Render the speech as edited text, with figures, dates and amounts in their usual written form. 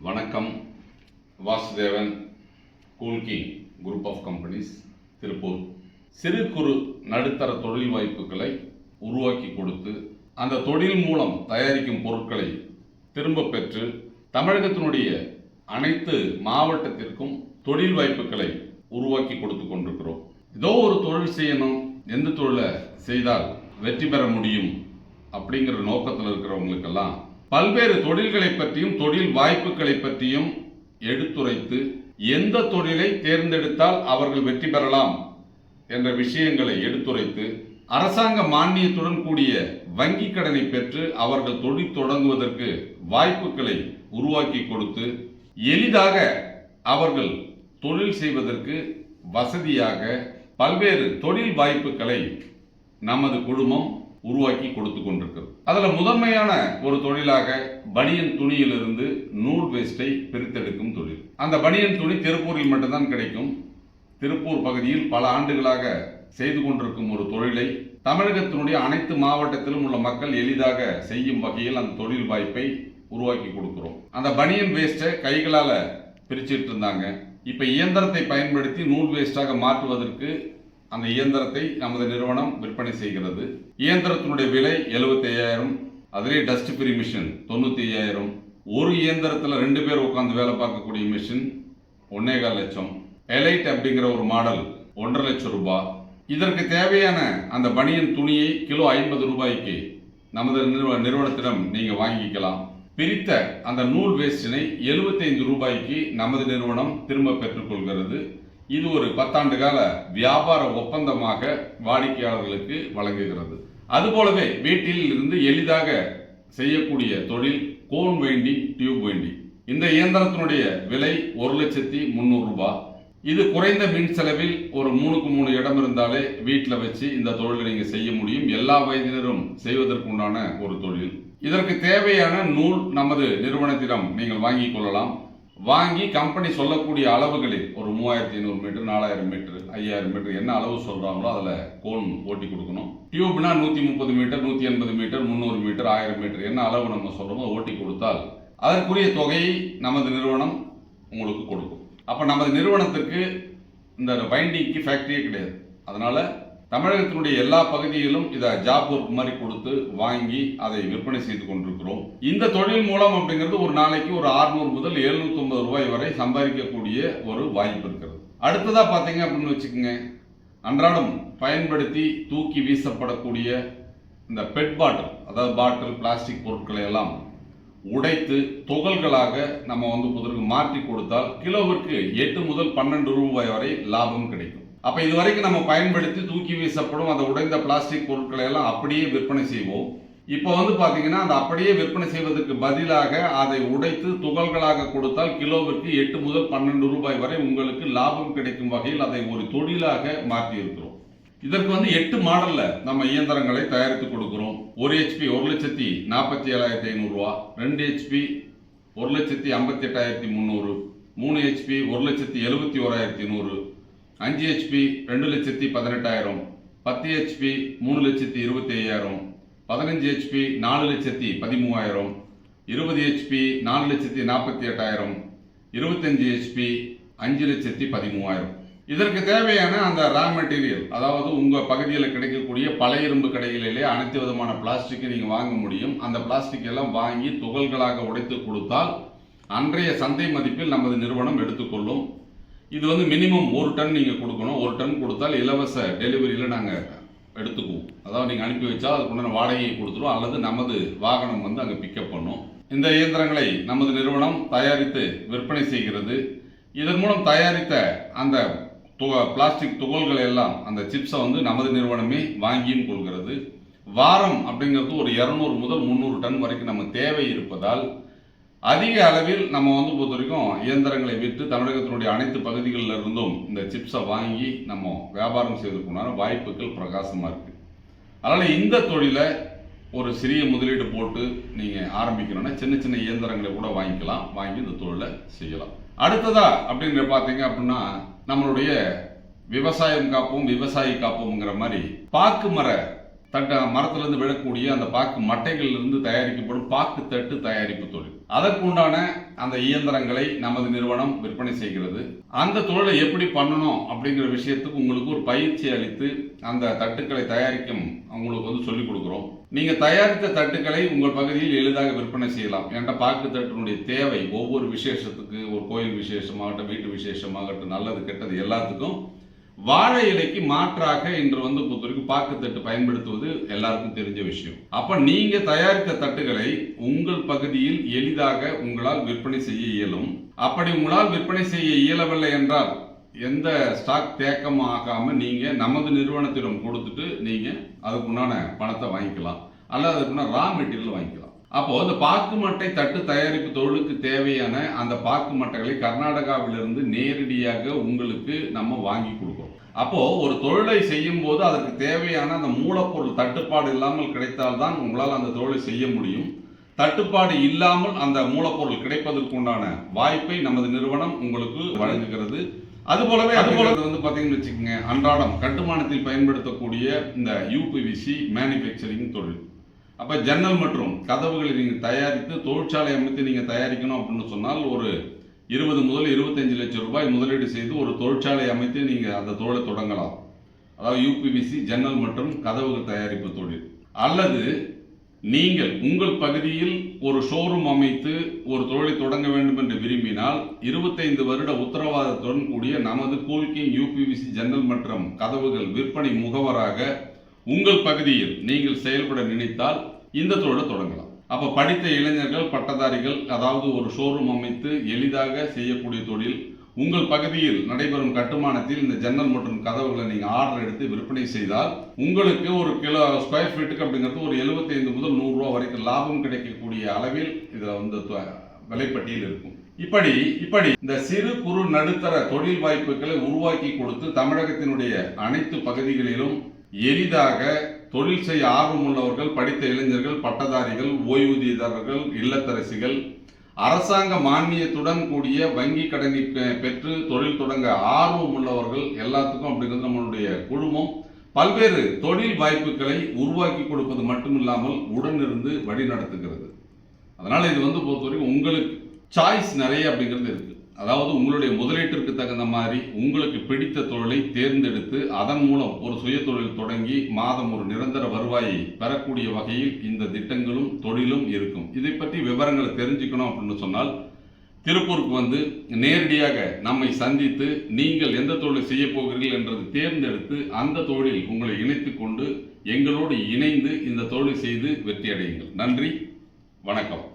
வணக்கம். Vasudevan cool king group of companies Tiruppur. சிறு குறு நடுத்தர தொழில் வாய்ப்புகளை உருவாக்கி கொடுத்து அந்த தொழில் மூலம் தயாரிக்கும் பொருட்களை திரும்ப பெற்று தமிழகத்தினுடைய அனைத்து மாவட்டத்திற்கும் தொழில் வாய்ப்புகளை உருவாக்கி கொடுத்து கொண்டிருக்கிறோம். ஏதோ ஒரு தொழில் செய்யணும், எந்த தொழிலை செய்தால் வெற்றி பெற முடியும் அப்படிங்கிற நோக்கத்தில் இருக்கிறவங்களுக்கெல்லாம் பல்வேறு தொழில்களை பற்றியும் தொழில் வாய்ப்புகளை பற்றியும் எடுத்துரைத்து எந்த தொழிலை தேர்ந்தெடுத்தால் அவர்கள் வெற்றி பெறலாம் என்ற விஷயங்களை எடுத்துரைத்து அரசாங்க மானியத்துடன் கூடிய வங்கி கடனை பெற்று அவர்கள் தொழில் தொடங்குவதற்கு வாய்ப்புகளை உருவாக்கி கொடுத்து எளிதாக அவர்கள் தொழில் செய்வதற்கு வசதியாக பல்வேறு தொழில் வாய்ப்புகளை நமது குழுமம் உருவாக்கி கொடுத்து கொண்டிருக்கிறது. அதில் முதன்மையான ஒரு தொழிலாக பனியன் துணியிலிருந்து நூல் வேஸ்டை பிரித்தெடுக்கும் தொழில். அந்த பனியன் துணி திருப்பூரில் மட்டும்தான் கிடைக்கும். திருப்பூர் பகுதியில் பல ஆண்டுகளாக செய்து கொண்டிருக்கும் ஒரு தொழிலை தமிழகத்தினுடைய அனைத்து மாவட்டத்திலும் உள்ள மக்கள் எளிதாக செய்யும் வகையில் அந்த தொழில் வாய்ப்பை உருவாக்கி கொடுக்கிறோம். அந்த பனியன் வேஸ்டை கைகளால பிரிச்சுட்டு இருந்தாங்க. இப்ப இயந்திரத்தை பயன்படுத்தி நூல் வேஸ்டாக மாற்றுவதற்கு அந்த இயந்திரத்தை நமது நிறுவனம் விற்பனை செய்கிறது. இயந்திரத்தினுடைய விலை 75,000. அதிலே டஸ்ட் ஃப்ரீ மிஷின் 95,000. ஒரு இயந்திரத்தில் 2 பேர் உட்கார்ந்து வேலை பார்க்கக்கூடிய மிஷின் 1.25 லட்சம். எலைட் அப்படிங்கிற ஒரு மாடல் 1.5 லட்சம் ரூபாய். இதற்கு தேவையான அந்த பனியன் துணியை கிலோ 50 ரூபாய்க்கு நமது நிறுவனத்திடம் நீங்க வாங்கிக்கலாம். பிரித்த அந்த நூல் வேஸ்டினை 75 ரூபாய்க்கு நமது நிறுவனம் திரும்ப பெற்றுக்கொள்கிறது. இது ஒரு 10 ஆண்டு கால வியாபார ஒப்பந்தமாக வாடிக்கையாளர்களுக்கு வழங்குகிறது. அதுபோலவே வீட்டில் இருந்து எளிதாக செய்யக்கூடிய தொழில் கோன் வைண்டிங், டியூப் வைண்டிங். இந்த இயந்திரத்தினுடைய விலை 1,300,000 ரூபாய். இது குறைந்த மின் செலவில் ஒரு 3க்கு 3 இடம் இருந்தாலே வீட்டில் வச்சு இந்த தொழிலை நீங்க செய்ய முடியும். எல்லா வயதினரும் செய்வதற்கு உண்டான ஒரு தொழில். இதற்கு தேவையான நூல் நமது நிறுவனத்திடம் நீங்கள் வாங்கிக் கொள்ளலாம். வாங்கி கம்பெனி சொல்லக்கூடிய அளவுகளில் ஒரு 3,500 மீட்டர், 4,000 மீட்டர், 5,000 மீட்டர் என்ன அளவு சொல்றாங்களோ அதில் கோன் ஓட்டி கொடுக்கணும். டியூப்னா 130 மீட்டர், 180 மீட்டர், 300 மீட்டர், 1000 மீட்டர் என்ன அளவு நம்ம சொல்றோமோ ஓட்டி கொடுத்தால் அதற்குரிய தொகையை நமது நிறுவனம் உங்களுக்கு கொடுக்கும். அப்ப நமது நிறுவனத்திற்கு இந்த வைண்டிங்க்கு ஃபேக்டரியே கிடையாது. அதனால தமிழகத்தினுடைய எல்லா பகுதியிலும் இதை ஜாப் ஒர்க் மாதிரி கொடுத்து வாங்கி அதை விற்பனை செய்து கொண்டிருக்கிறோம். இந்த தொழில் மூலம் அப்படிங்கிறது ஒரு நாளைக்கு ஒரு 600 முதல் 750 ரூபாய் வரை சம்பாதிக்கக்கூடிய ஒரு வாய்ப்பு இருக்கிறது. அடுத்ததா பாத்தீங்க அப்படின்னு வச்சுக்கோங்க, அன்றாடம் பயன்படுத்தி தூக்கி வீசப்படக்கூடிய இந்த பெட் பாட்டில், அதாவது பாட்டில் பிளாஸ்டிக் பொருட்களை எல்லாம் உடைத்து துகள்களாக நம்ம புதருக்கு மாற்றி கொடுத்தால் கிலோவிற்கு 8 முதல் 12 ரூபாய் வரை லாபம் கிடைக்கும். அப்ப இதுவரைக்கும் நம்ம பயன்படுத்தி தூக்கி வீசப்படும் அந்த உடைந்த பிளாஸ்டிக் பொருட்களை எல்லாம் அப்படியே விற்பனை செய்வோம். இப்போ பாத்தீங்கன்னா அந்த அப்படியே விற்பனை செய்வதற்கு பதிலாக அதை உடைத்து துகள்களாக கொடுத்தால் கிலோவிற்கு 8 முதல் 12 ரூபாய் வரை உங்களுக்கு லாபம் கிடைக்கும் வகையில் அதை ஒரு தொழிலாக மாற்றி இருக்கிறோம். இதற்கு 8 மாடல்ல நம்ம இயந்திரங்களை தயாரித்து கொடுக்கிறோம். 1 HP 1,47,500 ரூபாய், 2 HP 1,58,300, 3 HP 1,71,100, 5 HP 2,18,000, 10 HP 3,25,000, 15 HP 4,13,000, 20 HP 4,48,000, 25 HP 5,13,000. இதற்கு தேவையான அந்த ரா மெட்டீரியல், அதாவது உங்க பகுதியில் கிடைக்கக்கூடிய பழைய இரும்பு கடைகளிலே அனைத்து விதமான பிளாஸ்டிக்கை நீங்க வாங்க முடியும். அந்த பிளாஸ்டிக் எல்லாம் வாங்கி துகள்களாக உடைத்து கொடுத்தால் அன்றைய சந்தை மதிப்பில் நமது நிறுவனம் எடுத்துக்கொள்ளும். இது மினிமம் 1 டன் நீங்க கொடுக்கணும். 1 டன் கொடுத்தால் இலவச டெலிவரியில நாங்க எடுத்துக்குவோம். அதாவது நீங்க அனுப்பி வச்சா அதுக்குண்டான வாடகையை கொடுத்துரும், அல்லது நமது வாகனம் அங்க பிக்கப் பண்ணும். இந்த இயந்திரங்களை நமது நிறுவனம் தயாரித்து விற்பனை செய்கிறது. இதன் மூலம் தயாரித்த அந்த பிளாஸ்டிக் துகள்களை எல்லாம் அந்த சிப்ஸை நமது நிறுவனமே வாங்கியும் கொள்கிறது. வாரம் அப்படிங்கிறது ஒரு 200 முதல் 300 டன் வரைக்கும் நம்ம தேவை இருப்பதால் அதிக அளவில் நம்ம பொறுத்த வரைக்கும் இயந்திரங்களை விற்று தமிழகத்தினுடைய அனைத்து பகுதிகளில் இருந்தும் இந்த சிப்ஸை வாங்கி நம்ம வியாபாரம் செய்வதற்குண்டான வாய்ப்புகள் பிரகாசமா இருக்கு. அதனால இந்த தொழிலை ஒரு சிறிய முதலீடு போட்டு நீங்க ஆரம்பிக்கணும்னா சின்ன சின்ன இயந்திரங்களை கூட வாங்கிக்கலாம், வாங்கி இந்த தொழிலை செய்யலாம். அடுத்ததா அப்படிங்கிற பாத்தீங்க அப்படின்னா நம்மளுடைய விவசாயம் காப்போம் விவசாயி காப்போம்ங்கிற மாதிரி பாக்கு மர மரத்திலிருந்து விழக்கூடிய அந்த பாக்கு மட்டைகளிலிருந்து தயாரிக்கப்படும் பாக்கு தட்டு தயாரிப்பு தொழில். அதற்குண்டான அந்த இயந்திரங்களை நமது நிறுவனம் விற்பனை செய்கிறது. அந்த தொழிலை எப்படி பண்ணணும் அப்படிங்கிற விஷயத்துக்கு உங்களுக்கு ஒரு பயிற்சி அளித்து அந்த தட்டுக்களை தயாரிக்கும் உங்களுக்கு சொல்லிக் கொடுக்குறோம். நீங்க தயாரித்த தட்டுக்களை உங்கள் பகுதியில் எளிதாக விற்பனை செய்யலாம். என்ற பாக்கு தட்டினுடைய தேவை ஒவ்வொரு விசேஷத்துக்கு, ஒரு கோயில் விசேஷமாகட்டும், வீட்டு விசேஷமாகட்டும், நல்லது கெட்டது எல்லாத்துக்கும் வாழை இலைக்கு மாற்றாக இன்று பொறுத்தவரைக்கும் பாக்கு தட்டு பயன்படுத்துவது எல்லாருக்கும் தெரிஞ்ச விஷயம். அப்ப நீங்க தயாரித்த தட்டுகளை உங்கள் பகுதியில் எளிதாக உங்களால் விற்பனை செய்ய இயலும். அப்படி உங்களால் விற்பனை செய்ய இயலவில்லை என்றால் எந்த ஸ்டாக் தேக்கம் ஆகாம நீங்க நமது நிறுவனத்திடம் கொடுத்துட்டு நீங்க அதுக்குண்டான பணத்தை வாங்கிக்கலாம், அல்லது அதுக்குண்டான ரா மெட்டீரியல் வாங்கிக்கலாம். அப்போ இந்த பாக்கு மட்டை தட்டு தயாரிப்பு தொழிலுக்கு தேவையான அந்த பாக்கு மட்டைகளை கர்நாடகாவிலிருந்து நேரடியாக உங்களுக்கு நம்ம வாங்கி கொடுக்கிறோம். அப்போ ஒரு தொழிலை செய்யும் போது அதற்கு தேவையான அந்த மூலப்பொருள் தட்டுப்பாடு இல்லாமல் கிடைத்தால்தான் உங்களால் அந்த தொழிலை செய்ய முடியும். தட்டுப்பாடு இல்லாமல் அந்த மூலப்பொருள் கிடைப்பதற்குண்டான வாய்ப்பை நமது நிறுவனம் உங்களுக்கு வழங்குகிறது. அதுபோலவே பாத்தீங்கன்னு வச்சுக்கோங்க, அன்றாடம் கட்டுமானத்தில் பயன்படுத்தக்கூடிய இந்த யூபிவிசி மேனுஃபேக்சரிங் தொழில். அப்ப ஜன்னல் மற்றும் கதவுகளை நீங்க தயாரித்து தொழிற்சாலை அமைத்து நீங்க தயாரிக்கணும் அப்படின்னு சொன்னால் ஒரு 20 முதல் 25 லட்சம் ரூபாய் முதலீடு செய்து ஒரு தொழிற்சாலை அமைத்து நீங்க அந்த தொழிலை தொடங்கலாம். அதாவது யூபிவிசி ஜன்னல் மற்றும் கதவுகள் தயாரிப்பு தொழில். அல்லது நீங்கள் உங்கள் பகுதியில் ஒரு ஷோரூம் அமைத்து ஒரு தொழிலை தொடங்க வேண்டும் என்று விரும்பினால் 25 வருட உத்தரவாதத்துடன் கூடிய நமது கூல்கிங் யூபிவிசி ஜன்னல் மற்றும் கதவுகள் விற்பனை முகவராக உங்கள் பகுதியில் நீங்கள் செயல்பட நினைத்தால் இந்த தொழிலை தொடங்கலாம். அப்ப படித்த இளைஞர்கள், பட்டதாரிகள், அதாவது ஒரு ஷோரூம் அமைத்து எளிதாக செய்யக்கூடிய தொழில், உங்கள் பகுதியில் நடைபெறும் கட்டுமானத்தில் இந்த ஜன்னல் மற்றும் கதவுகளை நீங்க ஆர்டர் எடுத்து விற்பனை செய்தால் உங்களுக்கு ஒரு கிலோ ஸ்கொயர் ஃபீட்டுக்கு அப்படிங்கிறது ஒரு 75 முதல் 100 ரூபாய் வரைக்கும் லாபம் கிடைக்கக்கூடிய அளவில் இதுல விலைப்பட்டியல் இருக்கும். இப்படி இந்த சிறு குறு நடுத்தர தொழில் வாய்ப்புகளை உருவாக்கி கொடுத்து தமிழகத்தினுடைய அனைத்து பகுதிகளிலும் எளிதாக தொழில் செய்ய ஆர்வமுள்ளவர்கள், படித்த இளைஞர்கள், பட்டதாரிகள், ஓய்வூதியதாரர்கள், இல்லத்தரசிகள், அரசாங்க மானியத்துடன் கூடிய வங்கி கடனை பெற்று தொழில் தொடங்க ஆர்வம் உள்ளவர்கள் எல்லாத்துக்கும் அப்படிங்கிறது நம்மளுடைய குழுமம் பல்வேறு தொழில் வாய்ப்புகளை உருவாக்கி கொடுப்பது மட்டுமில்லாமல் உடனிருந்து வழி நடத்துகிறது. அதனால இது பொறுத்தவரைக்கும் உங்களுக்கு சாய்ஸ் நிறைய அப்படிங்கிறது இருக்கு. அதாவது உங்களுடைய முதலீட்டிற்கு தகுந்த மாதிரி உங்களுக்கு பிடித்த தொழிலை தேர்ந்தெடுத்து அதன் மூலம் ஒரு சுய தொழில் தொடங்கி மாதம் ஒரு நிரந்தர வருவாயை பெறக்கூடிய வகையில் இந்த திட்டங்களும் தொழிலும் இருக்கும். இதை பற்றி விவரங்களை தெரிஞ்சுக்கணும் அப்படின்னு சொன்னால் திருப்பூருக்கு நேரடியாக நம்மை சந்தித்து நீங்கள் எந்த தொழிலை செய்ய போகிறீர்கள் என்றதை தேர்ந்தெடுத்து அந்த தொழிலில் உங்களை இணைத்துக் கொண்டு எங்களோடு இணைந்து இந்த தொழிலை செய்து வெற்றி அடையுங்கள். நன்றி, வணக்கம்.